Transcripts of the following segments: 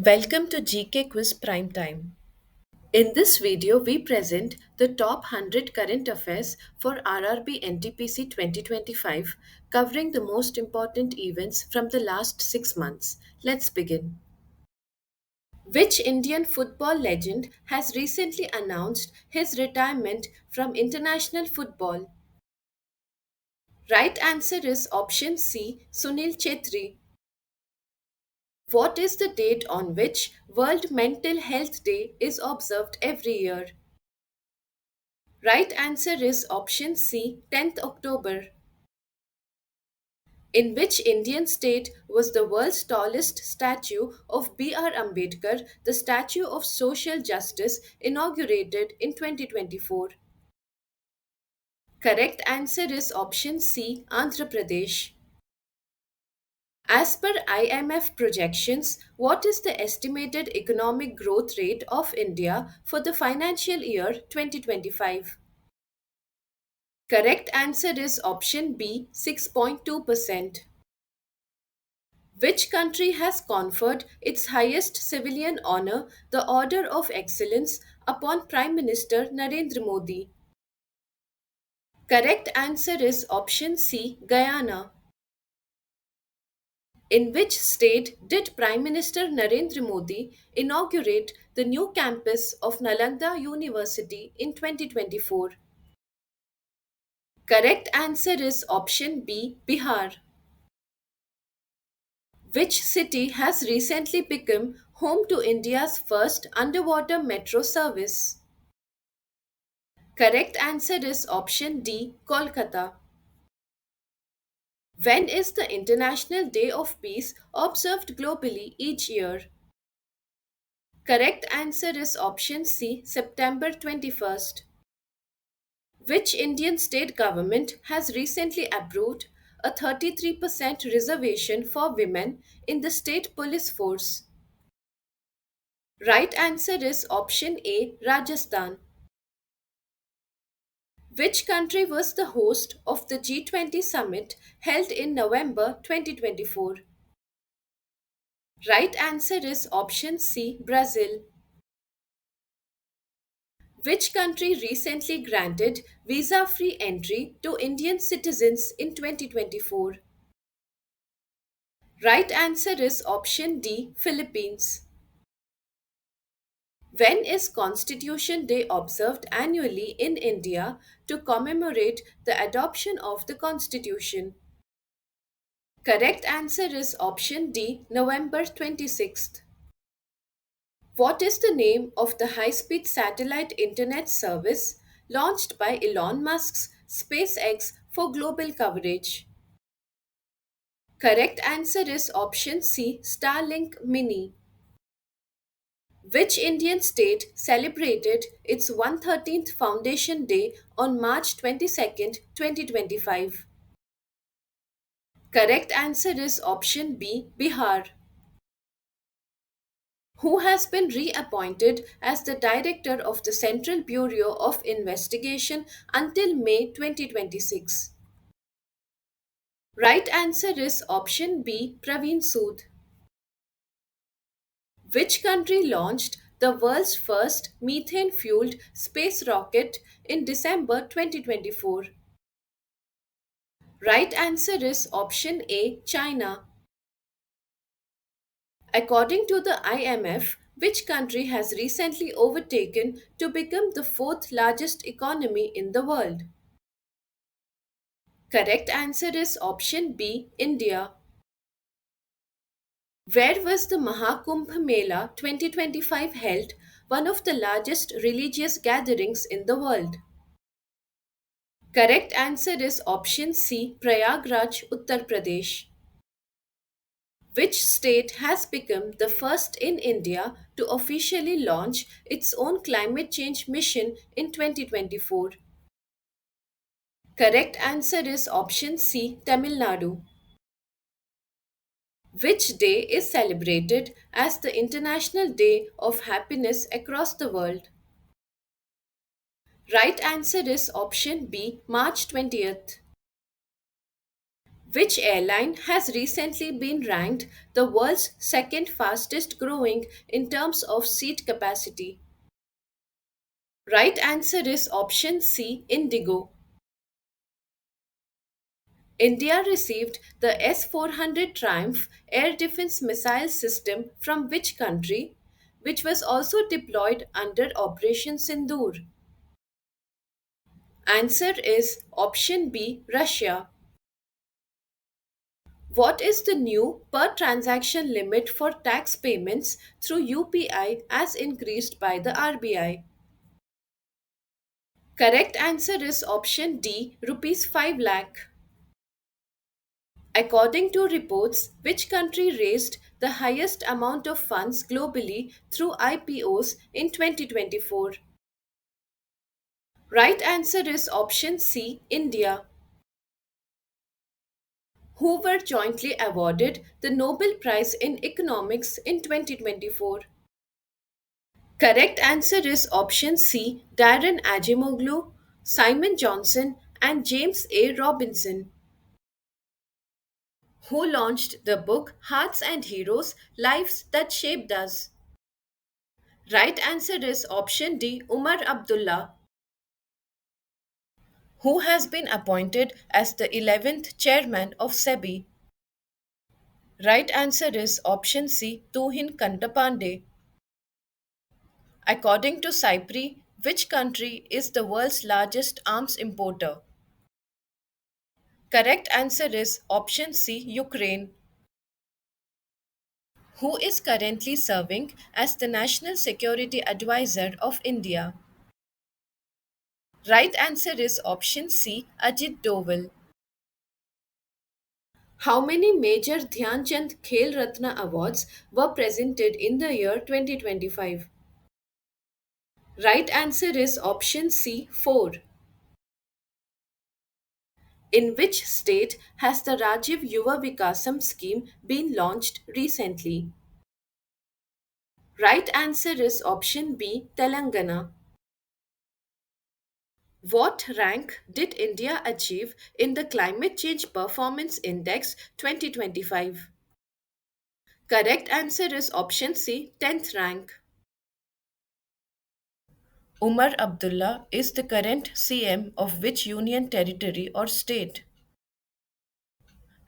Welcome to GK Quiz Prime Time. In this video, we present the top 100 current affairs for RRB NTPC 2025, covering the most important events from the last 6 months. Let's begin. Which Indian football legend has recently announced his retirement from international football? Right answer is option C, Sunil Chetri. What is the date on which World Mental Health Day is observed every year? Right answer is option C, 10th October. In which Indian state was the world's tallest statue of B.R. Ambedkar, the Statue of Social Justice, inaugurated in 2024? Correct answer is option C, Andhra Pradesh. As per IMF projections, what is the estimated economic growth rate of India for the financial year 2025? Correct answer is option B, 6.2%. Which country has conferred its highest civilian honor, the Order of Excellence, upon Prime Minister Narendra Modi? Correct answer is option C, Guyana. In which state did Prime Minister Narendra Modi inaugurate the new campus of Nalanda University in 2024? Correct answer is option B, Bihar. Which city has recently become home to India's first underwater metro service? Correct answer is option D, Kolkata. When is the International Day of Peace observed globally each year? Correct answer is option C, September 21st. Which Indian state government has recently approved a 33% reservation for women in the state police force? Right answer is option A, Rajasthan. Which country was the host of the G20 summit held in November 2024? Right answer is option C, Brazil. Which country recently granted visa free entry to Indian citizens in 2024? Right answer is option D, Philippines. When is Constitution Day observed annually in India to commemorate the adoption of the Constitution? Correct answer is option D, November 26th. What is the name of the high speed satellite internet service launched by Elon Musk's SpaceX for global coverage? Correct answer is option C, Starlink Mini. Which Indian state celebrated its 113th Foundation Day on March 22nd, 2025? Correct answer is option B, Bihar. Who has been reappointed as the director of the Central Bureau of Investigation until May 2026? Right answer is option B, Praveen Sood. Which country launched the world's first methane fueled space rocket in December 2024? Right answer is option A, China. According to the IMF, which country has recently overtaken to become the fourth largest economy in the world? Correct answer is option B, India. Where was the Mahakumbh Mela 2025 held, one of the largest religious gatherings in the world? Correct answer is option C, Prayagraj, Uttar Pradesh. Which state has become the first in India to officially launch its own climate change mission in 2024? Correct answer is option C, Tamil Nadu. Which day is celebrated as the International Day of Happiness across the world? Right answer is option B, March 20th. Which airline has recently been ranked the world's second fastest growing in terms of seat capacity? Right answer is option C, Indigo. India received the S 400 Triumph air defense missile system from which country, which was also deployed under Operation Sindoor? Answer is option B, Russia. What is the new per transaction limit for tax payments through UPI as increased by the RBI? Correct answer is option D, rupees 5 lakh. According to reports, which country raised the highest amount of funds globally through IPOs in 2024? Right answer is option C, India. Who were jointly awarded the Nobel Prize in Economics in 2024? Correct answer is option C, Darren Acemoglu, Simon Johnson, and James A. Robinson. Who launched the book Hearts and Heroes Lives That Shaped Us? Right answer is option D, Umar Abdullah. Who has been appointed as the 11th chairman of SEBI? Right answer is option C, Tuhin Kantapande. According to CIPRI, which country is the world's largest arms importer? Correct answer is option C, Ukraine. Who is currently serving as the National Security Advisor of India? Right answer is option C, Ajit Doval. How many major Dhyan Chand Khel Ratna awards were presented in the year 2025? Right answer is option C, 4. In which state has the Rajiv Yuva Vikasam scheme been launched recently? Right answer is option B, Telangana. What rank did India achieve in the Climate Change Performance Index 2025? Correct answer is option C, 10th rank. Umar Abdullah is the current CM of which union territory or state?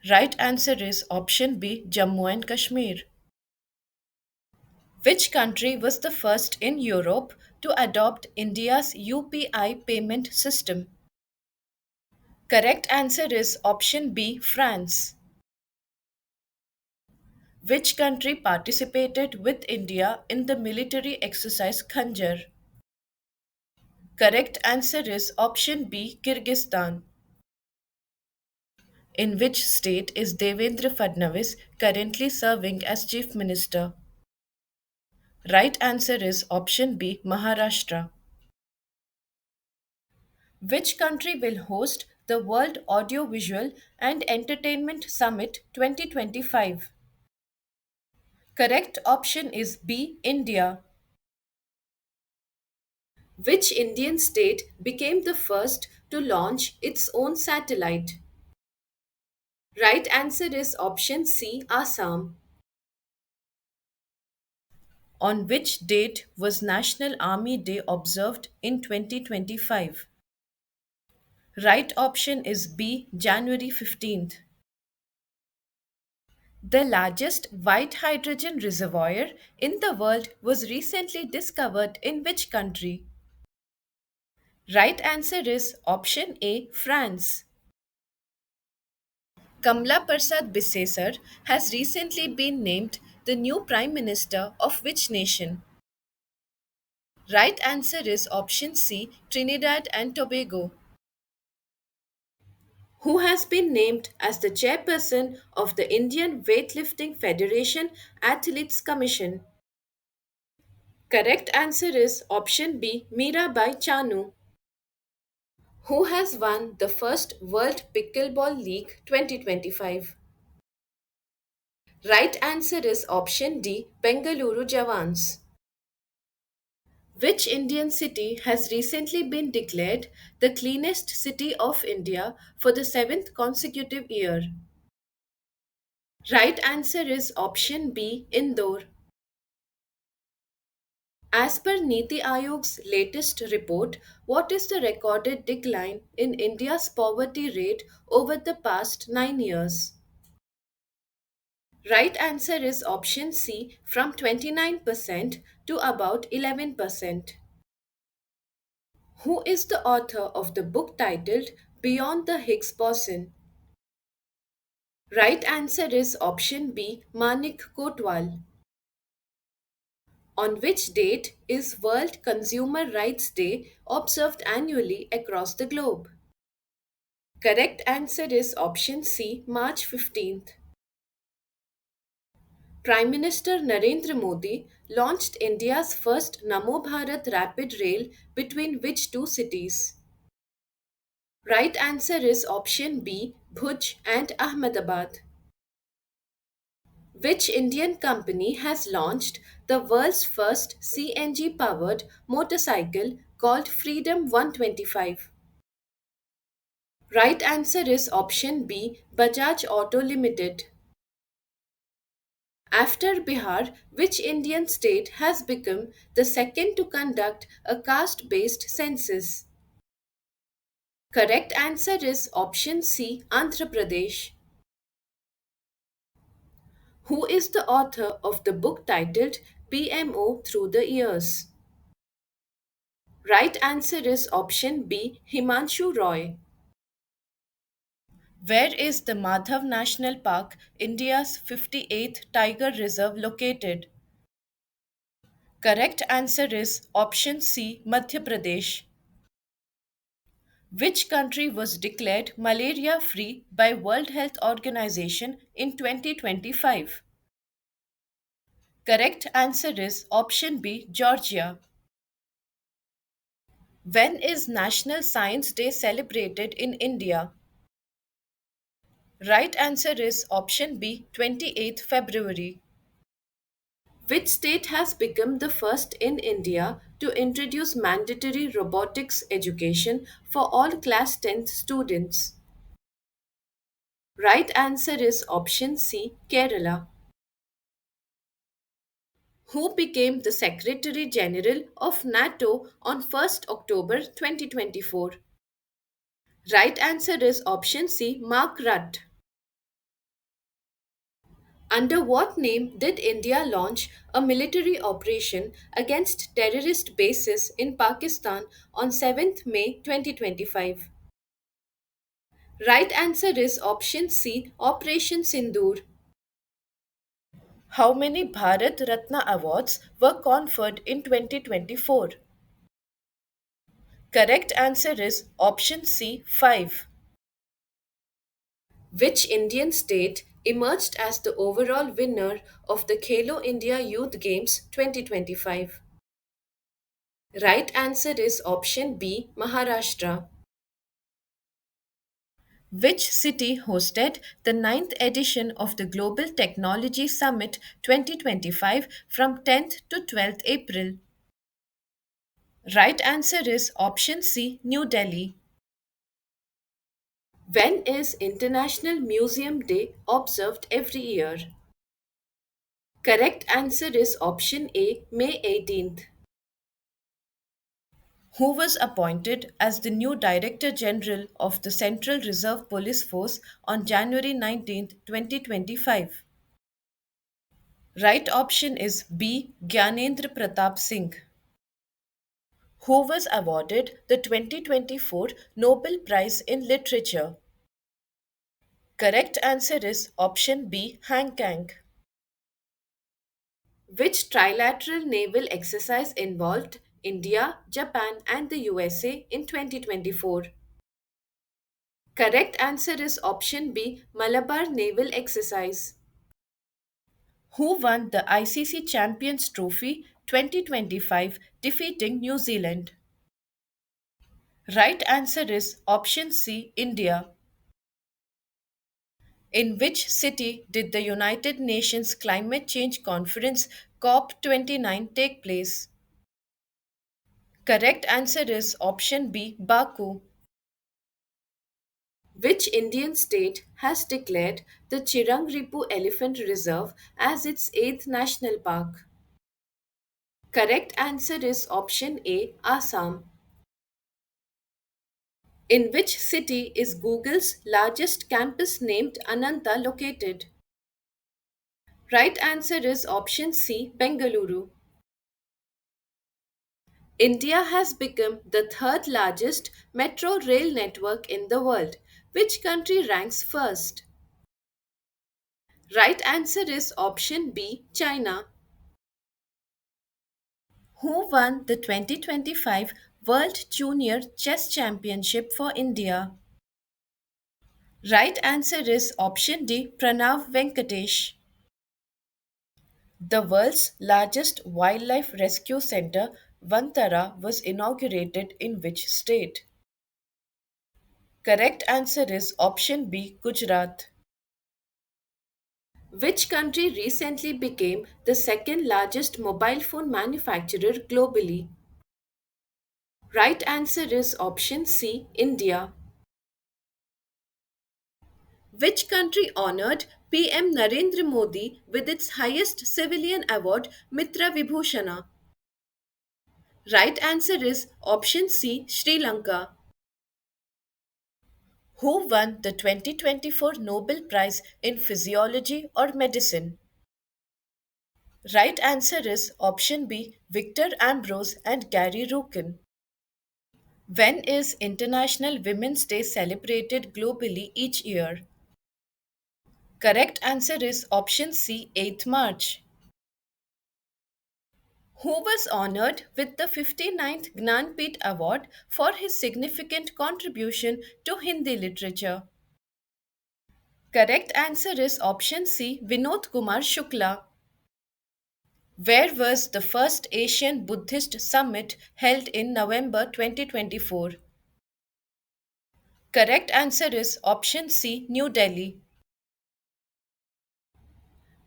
Right answer is option B, Jammu and Kashmir. Which country was the first in Europe to adopt India's UPI payment system? Correct answer is option B, France. Which country participated with India in the military exercise Khanjar? Correct answer is option B, Kyrgyzstan. In which state is Devendra Fadnavis currently serving as Chief Minister? Right answer is option B, Maharashtra. Which country will host the World Audiovisual and Entertainment Summit 2025? Correct option is B, India. Which Indian state became the first to launch its own satellite? Right answer is option C, Assam. On which date was National Army Day observed in 2025? Right option is B, January 15th. The largest white hydrogen reservoir in the world was recently discovered in which country? Right answer is option A, France. Kamla Persad Bissesar has recently been named the new Prime Minister of which nation? Right answer is option C, Trinidad and Tobago. Who has been named as the chairperson of the Indian Weightlifting Federation Athletes Commission? Correct answer is option B, Mirabai Chanu. Who has won the first World Pickleball League 2025? Right answer is option D, Bengaluru Javans. Which Indian city has recently been declared the cleanest city of India for the seventh consecutive year? Right answer is option B, Indore. As per Niti Aayog's latest report, what is the recorded decline in India's poverty rate over the past 9 years? Right answer is option C, from 29% to about 11%. Who is the author of the book titled Beyond the Higgs Boson? Right answer is option B, Manik Kotwal. On which date is World Consumer Rights Day observed annually across the globe? Correct answer is option C, March 15th. Prime Minister Narendra Modi launched India's first Namo Bharat rapid rail between which two cities? Right answer is option B, Bhuj and Ahmedabad. Which Indian company has launched the world's first CNG powered motorcycle called Freedom 125? Right answer is option B, Bajaj Auto Limited. After Bihar, which Indian state has become the second to conduct a caste based census? Correct answer is option C, Andhra Pradesh. Who is the author of the book titled PMO Through the Years? Right answer is option B, Himanshu Roy. Where is the Madhav National Park, India's 58th Tiger Reserve, located? Correct answer is option C, Madhya Pradesh. Which country was declared malaria free by World Health Organization in 2025? Correct answer is option B, Georgia. When is National Science Day celebrated in India? Right answer is option B, 28th February. Which state has become the first in India to introduce mandatory robotics education for all class 10th students? Right answer is option C, Kerala. Who became the Secretary General of NATO on 1st October 2024? Right answer is option C, Mark Rutte. Under what name did India launch a military operation against terrorist bases in Pakistan on 7th May 2025? Right answer is option C, Operation Sindoor. How many Bharat Ratna awards were conferred in 2024? Correct answer is option C, 5. Which Indian state emerged as the overall winner of the Khelo India Youth Games 2025? Right answer is option B, Maharashtra. Which city hosted the ninth edition of the Global Technology Summit 2025 from 10th to 12th April? Right answer is option C, New Delhi. When is International Museum Day observed every year? Correct answer is option A, May 18th. Who was appointed as the new Director General of the Central Reserve Police Force on January 19th, 2025? Right option is B, Gyanendra Pratap Singh. Who was awarded the 2024 Nobel Prize in Literature? Correct answer is option B, Han Kang. Which trilateral naval exercise involved India, Japan, and the USA in 2024? Correct answer is option B, Malabar Naval Exercise. Who won the ICC Champions Trophy 2025 defeating New Zealand? Right answer is option C, India. In which city did the United Nations Climate Change Conference COP29 take place? Correct answer is option B, Baku. Which Indian state has declared the Chirangripu Elephant Reserve as its eighth national park? Correct answer is option A, Assam. In which city is Google's largest campus named Ananta located? Right answer is option C, Bengaluru. India has become the third largest metro rail network in the world. Which country ranks first? Right answer is option B, China. Who won the 2025 World Junior Chess Championship for India? Right answer is option D, Pranav Venkatesh. The world's largest wildlife rescue center, Vantara, was inaugurated in which state? Correct answer is option B, Gujarat. Which country recently became the second largest mobile phone manufacturer globally? Right answer is option C, India. Which country honored PM Narendra Modi with its highest civilian award, Mitra Vibhushana? Right answer is option C, Sri Lanka. Who won the 2024 Nobel Prize in Physiology or Medicine? Right answer is option B, Victor Ambrose and Gary Rukin. When is International Women's Day celebrated globally each year? Correct answer is option C, 8th March. Who was honored with the 59th Gnanpith Award for his significant contribution to Hindi literature? Correct answer is option C, Vinod Kumar Shukla. Where was the first Asian Buddhist summit held in November 2024? Correct answer is option C, New Delhi.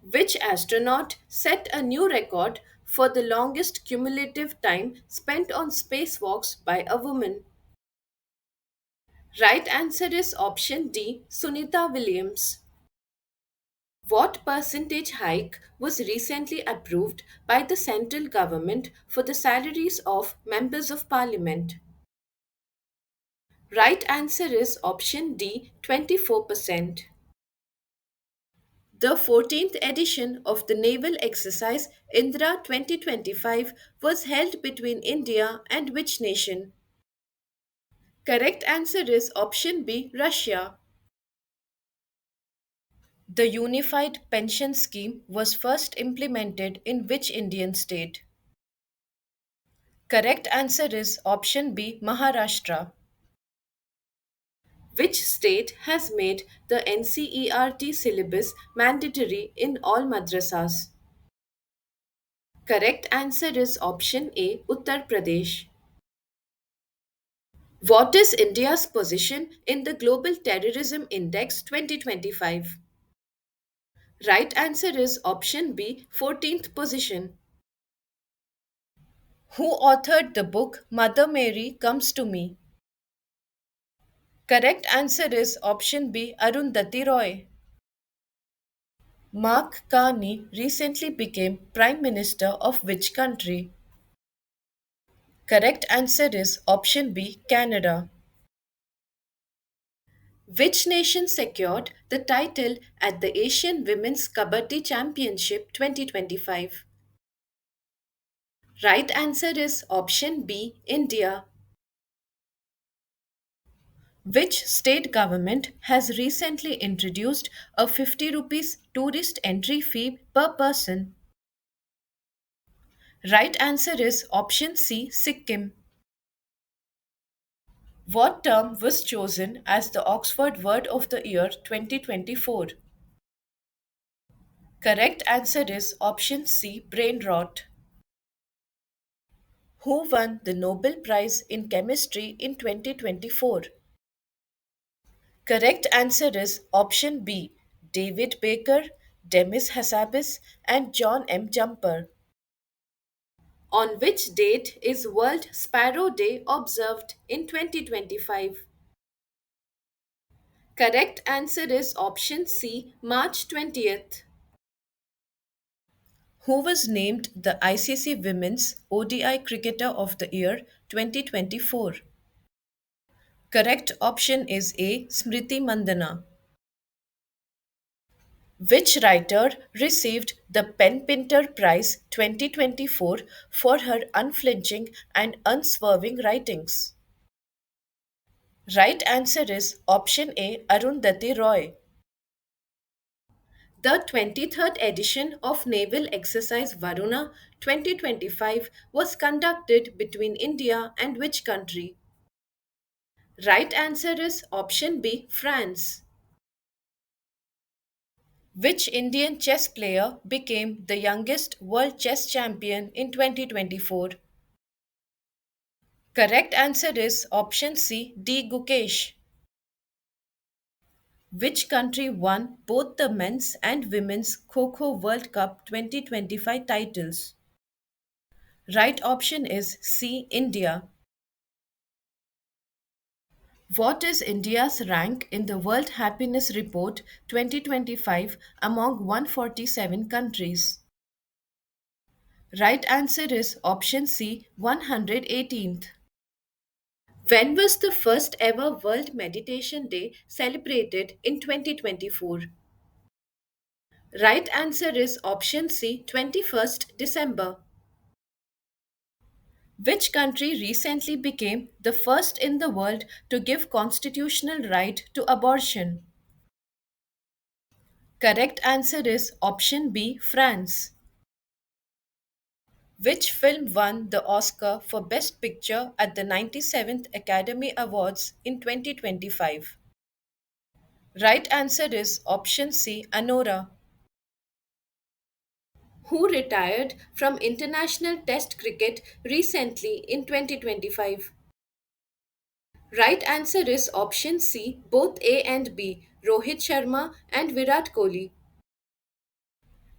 Which astronaut set a new record for the longest cumulative time spent on spacewalks by a woman? Right answer is option D, Sunita Williams. What percentage hike was recently approved by the central government for the salaries of members of parliament? Right answer is option D, 24%. The 14th edition of the naval exercise Indra 2025 was held between India and which nation? Correct answer is option B, Russia. The Unified Pension Scheme was first implemented in which Indian state? Correct answer is option B, Maharashtra. Which state has made the NCERT syllabus mandatory in all madrasas? Correct answer is option A, Uttar Pradesh. What is India's position in the Global Terrorism Index 2025? Right answer is option B, 14th position. Who authored the book Mother Mary Comes to Me? Correct answer is option B, Arundhati Roy. Mark Carney recently became Prime Minister of which country? Correct answer is option B, Canada. Which nation secured the title at the Asian Women's Kabaddi Championship 2025? Right answer is option B, India. Which state government has recently introduced a 50 rupees tourist entry fee per person? Right answer is option C, Sikkim. What term was chosen as the Oxford Word of the Year 2024? Correct answer is option C, brain rot. Who won the Nobel Prize in Chemistry in 2024? Correct answer is option B, David Baker, Demis Hassabis, and John M. Jumper. On which date is World Sparrow Day observed in 2025? Correct answer is option C, March 20th. Who was named the ICC Women's ODI Cricketer of the Year 2024? Correct option is A, Smriti Mandana. Which writer received the Pen Pinter Prize 2024 for her unflinching and unswerving writings? Right answer is option A, Arundhati Roy. The 23rd edition of Naval Exercise Varuna 2025 was conducted between India and which country? Right answer is option B, France. Which Indian chess player became the youngest world chess champion in 2024? Correct answer is option C, D. Gukesh. Which country won both the men's and women's Kho World Cup 2025 titles? Right option is C, India. What is India's rank in the World Happiness Report 2025 among 147 countries? Right answer is option C, 118th. When was the first ever World Meditation Day celebrated in 2024? Right answer is option C, 21st December. Which country recently became the first in the world to give constitutional right to abortion? Correct answer is option B, France. Which film won the Oscar for Best Picture at the 97th Academy Awards in 2025? Right answer is option C, Anora. Who retired from international test cricket recently in 2025? Right answer is option C, both A and B, Rohit Sharma and Virat Kohli.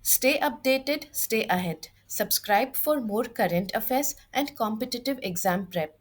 Stay updated, stay ahead. Subscribe for more current affairs and competitive exam prep.